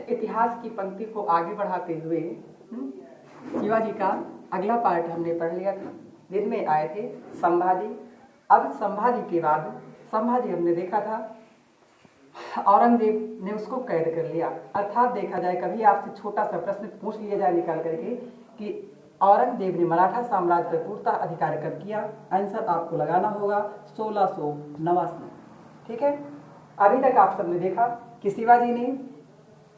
इतिहास की पंक्ति को आगे बढ़ाते हुए शिवाजी का अगला पार्ट हमने पढ़ लिया था, जिनमें आए थे संभाजी। अब संभाजी के बाद संभाजी हमने देखा था औरंगजेब ने उसको कैद कर लिया। अर्थात देखा जाए, कभी आपसे छोटा सा प्रश्न पूछ लिया जाए निकाल करके कि औरंगजेब ने मराठा साम्राज्य पर पूर्णतः अधिकार कब किया, आंसर आपको लगाना होगा 1689। ठीक है, अभी तक आप सबने देखा कि शिवाजी ने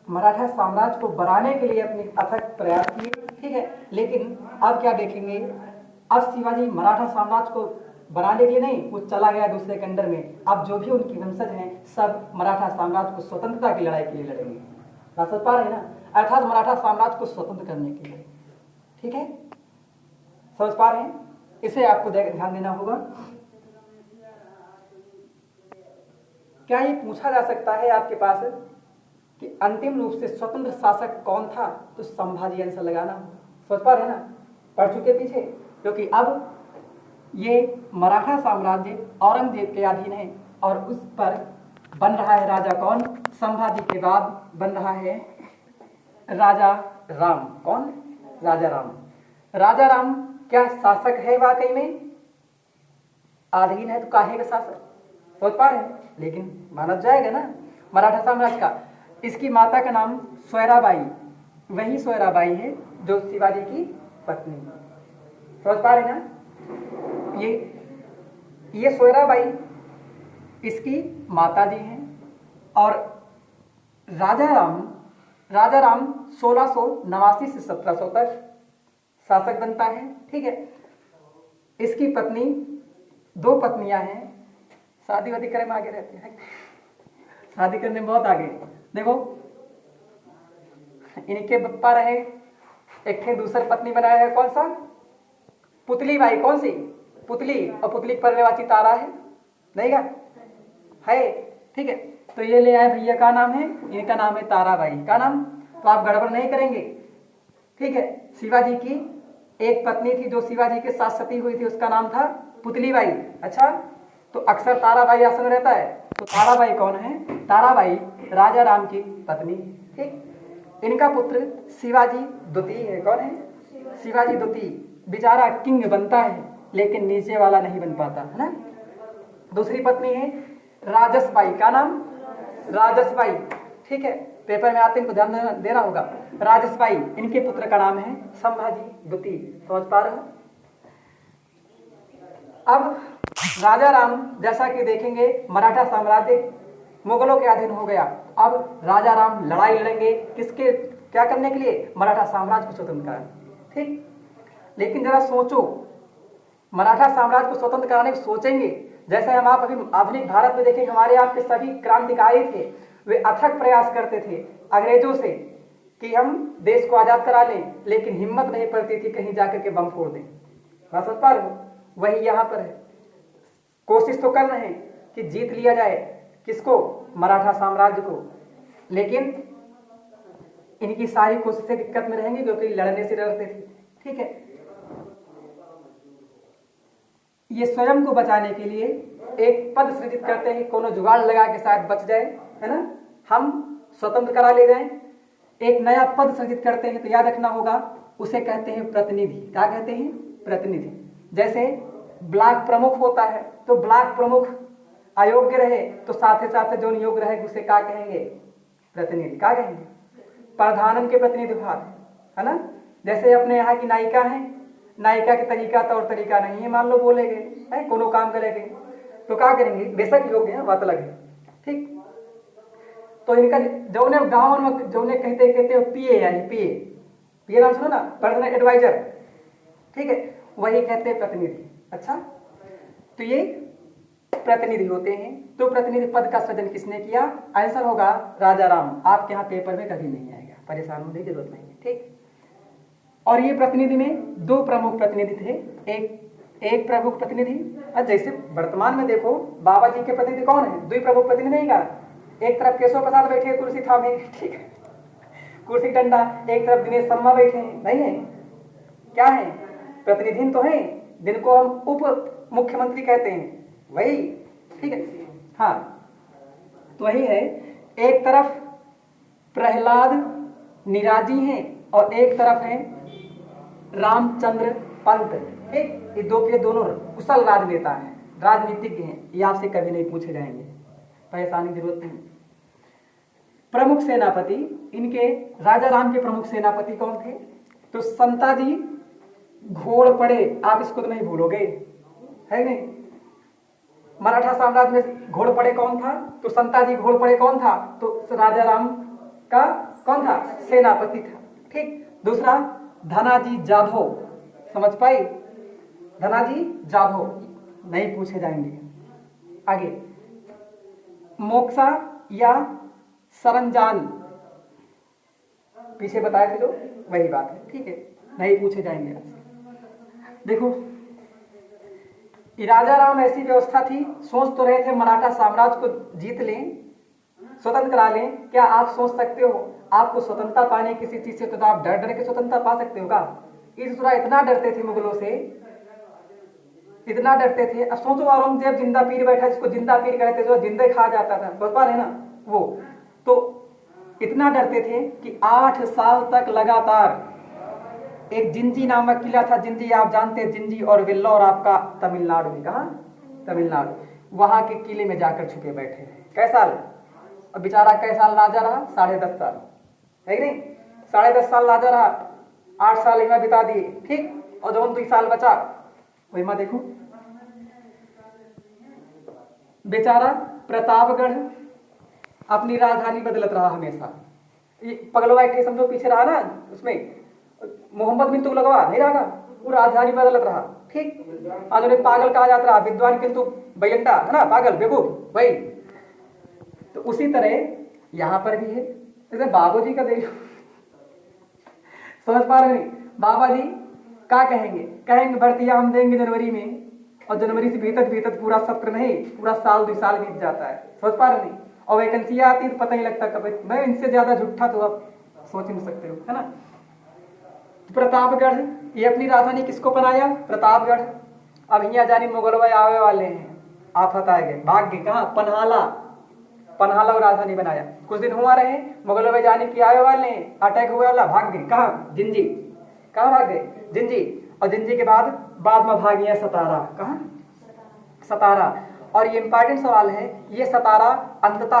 मराठा साम्राज्य को बनाने के लिए अपने अथक प्रयास किए। ठीक है, लेकिन अब क्या देखेंगे, अब शिवाजी मराठा साम्राज्य को बनाने के लिए नहीं, वो चला गया दूसरे के अंडर में। अब जो भी उनकी वंशज हैं सब मराठा साम्राज्य को स्वतंत्रता की लड़ाई के लिए लड़ेंगे। बात समझ पा रहे हैं ना, अर्थात मराठा साम्राज्य को स्वतंत्र करने के लिए। ठीक है, समझ पा रहे हैं, इसे आपको ध्यान देना होगा। क्या ये पूछा जा सकता है आपके पास कि अंतिम रूप से स्वतंत्र शासक कौन था, तो संभाजी आंसर लगाना। समझ पा रहे हैं ना, पढ़ चुके पीछे, क्योंकि अब ये मराठा साम्राज्य औरंगजेब के अधीन है और उस पर बन रहा है राजा कौन, संभाजी के बाद बन रहा है राजा राम। कौन? राजा राम। राजा राम क्या शासक है वाकई में? अधीन है तो काहे का शासक, सोच पा रहे हैं, लेकिन माना जाएगा ना मराठा साम्राज्य का। इसकी माता का नाम सोयराबाई, वही सोयराबाई है जो शिवाजी की पत्नी। समझ पा रहे हैं ना, ये सोयराबाई इसकी माता जी हैं। और राजा राम 1689 से 1700 तक शासक बनता है। ठीक है, इसकी पत्नी, दो पत्नियां हैं, शादी वादी करने में आगे रहते हैं, शादी करने में बहुत आगे। देखो, इनके बप्पा रहे, एक थे दूसरी पत्नी बनाया है, कौन सा? पुतली बाई। कौन सी? पुतली। और पुतली पढ़ने वाली तारा है, नहीं का है? ठीक है, तो ये ले आए भैया, का नाम है? इनका नाम है ताराबाई। का नाम? तो आप गड़बड़ नहीं करेंगे। ठीक है, शिवाजी की एक पत्नी थी जो शिवाजी के साथ सती हुई थी, उसका नाम था पुतली बाई। अच्छा, तो अक्सर ताराबाई आसन रहता है, तो ताराबाई कौन है? ताराबाई राजा राम की पत्नी। ठीक, इनका पुत्र शिवाजी द्वितीय है। कौन है? शिवाजी द्वितीय। बेचारा किंग बनता है लेकिन नीचे वाला नहीं बन पाता है ना। दूसरी पत्नी है राजसबाई। का नाम? राजसबाई। ठीक है, पेपर में आते इनको ध्यान देना होगा। राजसबाई, इनके पुत्र का नाम है संभाजी द्वितीय। समझ पा रहे हो? अब राजा राम, जैसा कि देखेंगे, मराठा साम्राज्य मुगलों के अधीन हो गया। अब राजा राम लड़ाई लड़ेंगे किसके, क्या करने के लिए? मराठा साम्राज्य को स्वतंत्र कराने। ठीक, लेकिन जरा सोचो, मराठा साम्राज्य को स्वतंत्र कराने को सोचेंगे, जैसे हम आप अभी आधुनिक भारत में देखेंगे, हमारे आपके सभी क्रांतिकारी थे, वे अथक प्रयास करते थे अंग्रेजों से कि हम देश को आजाद करा लें, लेकिन हिम्मत नहीं पड़ती थी कहीं जाकर के बम फोड़ दें। बात समझ पा रहे हो? वही यहाँ पर है, कोशिश तो कर रहे हैं कि जीत लिया जाए किसको? मराठा साम्राज्य को, लेकिन इनकी सारी कोशिशें दिक्कत में रहेंगी क्योंकि लड़ने से डरते थे। ठीक है, ये स्वयं को बचाने के लिए एक पद सृजित करते हैं, कोनो जुगाड़ लगा के शायद बच जाए, है ना, हम स्वतंत्र करा ले जाएं। एक नया पद सृजित करते हैं, तो याद रखना होगा, उसे कहते हैं प्रतिनिधि। क्या कहते हैं? प्रतिनिधि। जैसे ब्लॉक प्रमुख होता है, तो ब्लॉक प्रमुख अयोग्य रहे तो साथ ही साथ जो योग्य रहे उसे क्या कहेंगे? प्रतिनिधि। क्या कहेंगे? प्रधानन के प्रतिनिधि भाग, है ना। जैसे अपने यहाँ की नायिका है, नायिका के तरीका तौर तरीका नहीं है, मान लो बोलेगे है, कोनो काम करेंगे तो क्या करेंगे? बेशक योग्य है, बात अलग है। ठीक, तो इनका जौने गाँव में जौने कहते पीए, यानी पीए नाम सुनो ना, पर्सनल एडवाइजर। ठीक है, वही कहते हैं प्रतिनिधि। अच्छा, तो ये प्रतिनिधि होते हैं। तो प्रतिनिधि पद का सृजन किसने किया? आंसर होगा राजा राम। आपके यहाँ पेपर में कभी नहीं आएगा, परेशान होने की जरूरत नहीं है। ठीक, और ये प्रतिनिधि में दो प्रमुख प्रतिनिधि थे, एक प्रमुख प्रतिनिधि। जैसे वर्तमान में देखो, बाबा जी के प्रतिनिधि कौन है? दो प्रमुख प्रतिनिधि नहीं का, एक तरफ केशव प्रसाद बैठे कुर्सी थामे, ठीक है, कुर्सी डंडा, एक तरफ दिनेश शर्मा बैठे हैं, नहीं है? क्या है? प्रतिनिधि तो है, जिनको हम उप मुख्यमंत्री कहते हैं, वही। ठीक है, हाँ, तो वही है। एक तरफ प्रहलाद निराजी हैं और एक तरफ है रामचंद्र पंत। ठीक, ये दोनों कुशल राजनेता हैं, राजनीतिज्ञ हैं। ये आपसे कभी नहीं पूछे जाएंगे, परेशानी की जरूरत नहीं। प्रमुख सेनापति, इनके राजा राम के प्रमुख सेनापति कौन थे? तो संताजी घोड़पड़े, आप इसको तो नहीं भूलोगे, है नहीं? मराठा साम्राज्य में घोड़पड़े कौन था? तो संताजी घोड़पड़े कौन था? तो राजा राम का कौन था? सेनापति था। ठीक, दूसरा धनाजी जाधव, समझ पाई? धनाजी जाधव नहीं पूछे जाएंगे। आगे मोक्सा या सरंजान, पीछे बताए थे जो, वही बात है। ठीक है, नहीं पूछे जाएंगे आपसे। देखो, राजा राम ऐसी व्यवस्था थी, सोच तो रहे थे मराठा साम्राज्य को जीत लें, स्वतंत्र करा लें। क्या आप सोच सकते हो आपको स्वतंत्रता पाने किसी चीज से, तो आप डर डर के स्वतंत्रता पा सकते हो क्या? ईश्वरा इतना डरते थे मुगलों से, इतना डरते थे। अब सोचो औरंगजेब जिंदा पीर बैठा, जिसको जिंदा पीर कहते थे, जो जिंदे खा जाता था, बता पा रहे ना वो, तो इतना डरते थे कि 8 साल तक लगातार एक जिंजी नामक किला था, जिंजी आप जानते हैं, जिंजी और वेल्लोर आपका तमिलनाडु में, कहा? तमिलनाडु, वहां के किले में जाकर छुपे बैठे। कै साल? अब बेचारा कै साल राजा रहा? 10.5 साल, है कि नहीं? 10.5 साल राजा रहा, 8 साल इमा बिता दिए। ठीक, और जो 2 साल बचा वही में देखो, बेचारा प्रतापगढ़ अपनी राजधानी बदलत रहा हमेशा। ये पगलवा एक समझो पीछे रहा ना, उसमें मोहम्मद बिन तुगलकवा नहीं रहा, वो राजधानी बदलत रहा। ठीक, आज उन्हें पागल कहा जाता रहा, विद्वान किंतु बैलंटा, है ना, पागल बेवकूफ वही। तो उसी तरह यहां पर भी है। जैसे बाबूजी का देख, समझ पा रहे नहीं? बाबा जी क्या कहेंगे? कहेंगे भर्तियां हम देंगे जनवरी में, और जनवरी से भीतर पूरा सत्र नहीं, पूरा साल 2 साल बीत जाता है। समझ पा रहे नहीं? और वैकेंसियां आती तो पता ही लगता कब। मैं इनसे ज्यादा झूठा तो आप सोच नहीं सकते हो, है ना? प्रतापगढ़, ये अपनी राजधानी किसको बनाया? प्रतापगढ़। अब यहाँ जानी मुगलवा आवे वाले हैं, आफत आ गए, भाग गए। कहाँ? पन्हाला, पन्हाला और राजधानी बनाया। कुछ दिन हुआ रहे, मुगलवा जाने की आवे वाले हैं, अटैक हुआ वाला, भाग गए। कहाँ? जिंजी। कहाँ भाग गए? जिंजी। और जिंजी के बाद में भाग गया सतारा। कहाँ? सतारा। और ये इंपॉर्टेंट सवाल है, ये सतारा अंततः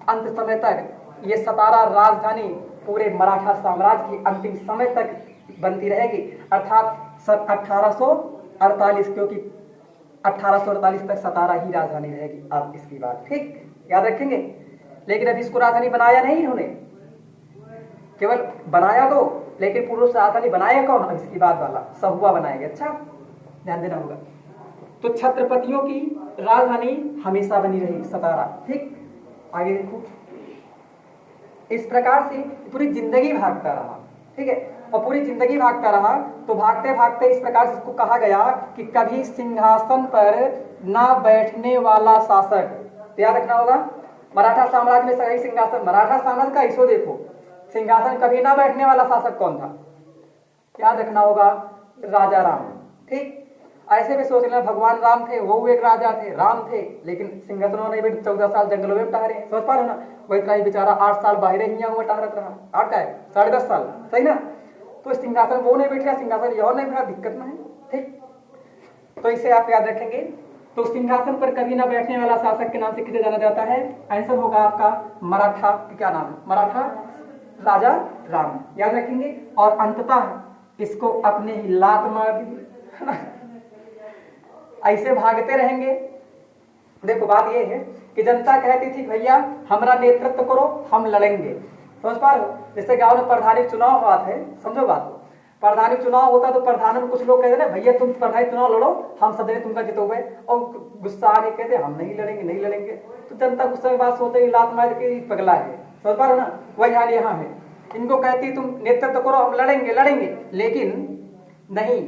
अंत समय तक, ये सतारा राजधानी पूरे मराठा साम्राज्य की अंतिम समय तक बनती रहेगी, अर्थात सन 1848, क्योंकि 1848 तक सतारा ही राजधानी रहेगी। अब इसकी बात ठीक याद रखेंगे। लेकिन अब इसको राजधानी बनाया नहीं इन्होंने, केवल बनाया तो, लेकिन पूर्व राजधानी बनाया कौन? अब इसकी बात वाला सहुआ बनाएंगे। अच्छा ध्यान देना होगा। तो छत्रपतियों की राजधानी हमेशा बनी रही सतारा। ठीक, आगे देखो, इस प्रकार से पूरी जिंदगी भागता रहा। ठीक है, और पूरी जिंदगी भागता रहा, तो भागते भागते इस प्रकार से इसको कहा गया कि कभी सिंहासन पर ना बैठने वाला शासक। याद रखना होगा, मराठा साम्राज्य में सही सिंहासन, मराठा साम्राज्य का इसो देखो, सिंहासन कभी ना बैठने वाला शासक कौन था? याद रखना होगा, राजा राम। ठीक, ऐसे भी सोच लेना, भगवान राम थे, वो एक राजा थे, राम थे, लेकिन सिंहासन नहीं बैठे, 14 साल जंगलों में टहरे। समझ पा रहे हो ना? वही तरह बेचारा 8 साल बाहर ही हुआ टहरत रहा। 8 का है 10.5 साल, सही ना? तो सिंहासन वो नहीं बैठा, सिंहासन यह नहीं बैठा, दिक्कत ना है। ठीक, तो इसे आप याद रखेंगे। तो सिंहासन पर कभी ना बैठने वाला शासक के नाम से किसे जाना जाता है? आंसर होगा आपका मराठा, क्या नाम है? मराठा राजा राम, याद रखेंगे। और अंततः इसको अपने ही लात मार दी। ऐसे भागते रहेंगे। देखो बात ये है कि जनता कहती थी भैया हमारा नेतृत्व करो, हम लड़ेंगे। समझ पा रहे हो? जैसे गांव में प्रधानी चुनाव हुआ थे, समझो बात को, प्रधानी चुनाव होता तो प्रधान में कुछ लोग कहते ना भैया तुम प्रधानी चुनाव लड़ो, हम सब ने तुमका जितोगे, और गुस्सा आने कहते हम नहीं लड़ेंगे, नहीं लड़ेंगे। तो जनता गुस्से में बात सोचते लात मार के पगला है। समझ पा रहे हो ना? वही हाल यहाँ है। इनको कहती तुम नेतृत्व करो, हम लड़ेंगे लड़ेंगे, लेकिन नहीं।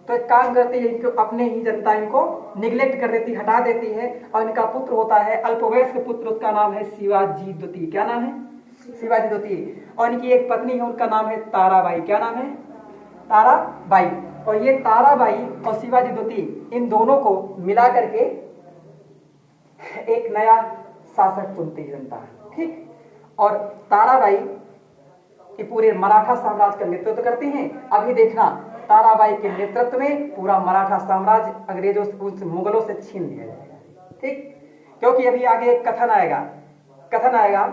तो एक काम करती है, इनको अपने ही जनता इनको निगलेक्ट कर देती, हटा देती है। और इनका पुत्र होता है अल्पवयस्क पुत्र, उसका नाम है शिवाजी द्वितीय। क्या नाम है? शिवाजी द्वितीय। और इनकी एक पत्नी है, उनका नाम है ताराबाई। क्या नाम है? ताराबाई। और ये ताराबाई और शिवाजी द्वितीय, इन दोनों को मिला करके एक नया शासक चुनती है जनता। ठीक, और ताराबाई कि पूरे मराठा साम्राज्य का नेतृत्व करती हैं। अभी देखना, ताराबाई के नेतृत्व में पूरा मराठा साम्राज्य अंग्रेजों से, मुगलों से छीन लिया जाएगा। ठीक, क्योंकि अभी आगे एक कथन आएगा,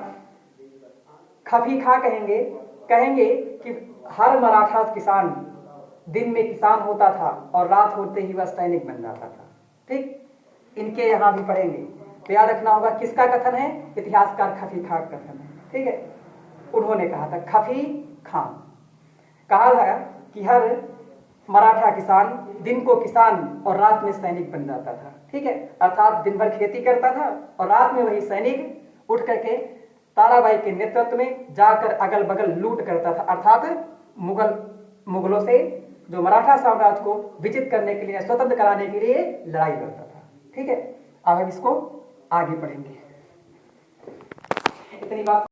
खफी खां कहेंगे कि हर मराठा किसान दिन में किसान होता था और रात होते ही वह सैनिक बन जाता था। ठीक, इनके यहां भी पढ़ेंगे तो याद रखना होगा किसका कथन है, इतिहासकार खफी खां का कथन है। ठीक है, उन्होंने कहा था, खफी खां कहा था कि हर मराठा किसान दिन को किसान और रात में सैनिक बन जाता था। ठीक है, अर्थात दिन भर खेती करता था और रात में वही सैनिक उठ करके ताराबाई के नेतृत्व में जाकर अगल बगल लूट करता था, अर्थात मुगलों से जो मराठा साम्राज्य को विजित करने के लिए, स्वतंत्र कराने के लिए लड़ाई लड़ता था। ठीक है, अब हम इसको आगे पढ़ेंगे। इतनी बात